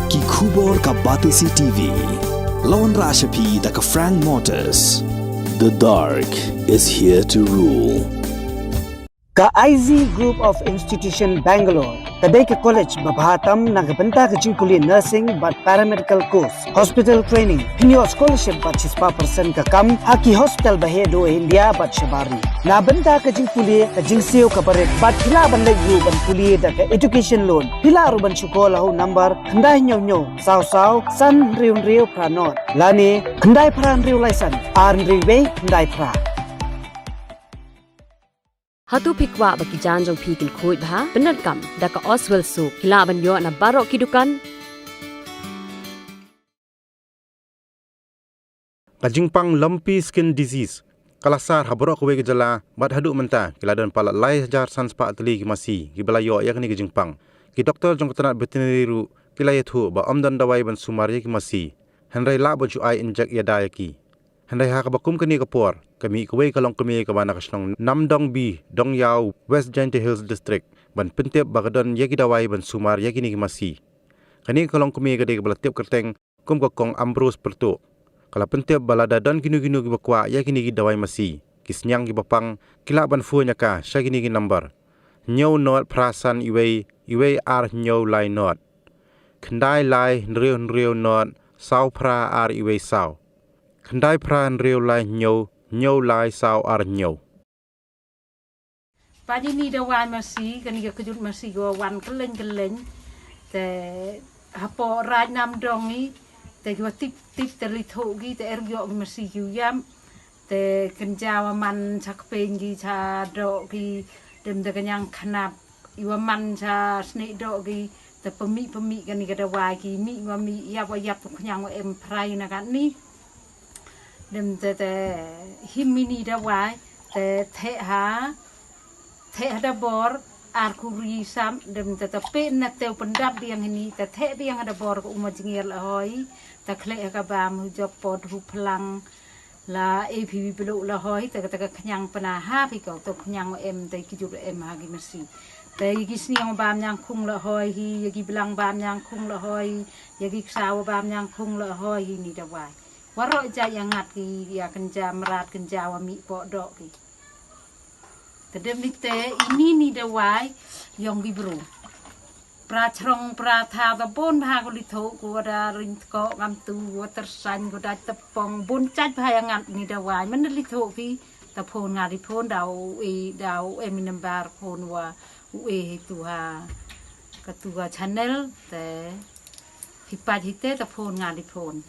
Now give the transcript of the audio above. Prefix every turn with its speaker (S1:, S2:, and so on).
S1: Ki khubor ka Batisi TV. Lawan Rashapi da ka Frank Motors. The dark is here to rule.
S2: Ka IZ Group of Institution Bangalore. Kadai ke college babhatam nagabanta ke jingpuli nursing but paramedical course. Hospital training. Hinyo scholarship but 6% ka kam. Haki hospital bahedo India but shabari. Nabanta ke jingpuli ke jingsio ka baret but pila ban legu ban puli da ke education loan. Pila ruban syukola ho number kandai nyo saw san riu pranot. Lani kandai pran riu laisan. Arn riwe kandai pra.
S3: Hatu pikwa bagi janjong pikil kuit bah benar kam daka Oswell Soup hila banyo na barok kidukan
S4: Kajingpang lumpy skin disease kalasar haborok kuwe gejala bat hadu menta kiladan pala lai jar sans pa atli ki Masi ki belayo yakni kajingpang ki doktor jong tanat veterinary ru kilayathu ba amdan dawai ban sumari ki Masi henrai la baju ai injek ya dayaki henrai ha ka bakum kani kapor kami kuwe ka Longkmie ka bana kasnong Namdong B Dong Yau West Giant Hills District ban pentep bagadon yaki dawai ban sumar yaki ni Masi kani ka Longkmie ka de bala tep kerteng kum ka kong ambros pertu kala pentep balada don ginu ki bakwa yaki ni dawai Masi kisnyang ki bapang kila ban fu nyaka shaki ni number nyau not prasan iwe ar nyau lai not khandai lai nriu not sau pra ar iwe sau khandai pra nriu lai nyau lai sao ar nyau.
S5: Pagi ni Dawai Masi, kan ni kejut Masi go wan keleng te hapo raj Namdong ni te go tip terlitho gi te ergo Masi yu yam te kenjawa man sakpen gi cha do gi dem de kanyang khanap iwa man cha sne do gi te pemi kan ni Dawai gi mi yap kanyang em prai na kan ni dem te himini Dawai te the da bor ar kuri sam dem te pe na te pendap diang ini te diang ada bor ko umajingir la hoi te khle ka bam hu job pod hu plang la APV belo la hoi te kanyang pana ha pi ko to kanyang em te ki ju em ha gi Masi te gi sniang bam nyang khung la hoi hi gi blang bam nyang khung la hoi gi saw bam nyang khung la hoi hi ni Dawai warok ja yang ngat ki ya kenja merat kenja wa mi po dok ki kedem te ini ni Dawai yong gi bro pra chrong pra tha da bon ha ko litho ko da ring ko ngam tu ko tersan ko da tepong bun chaj bha yang ngat ni Dawai men litho ki ta phon ngari phon dau eminem bar phon wa tu ha ka tu ha channel te hi pa hi te ta phon ngari phon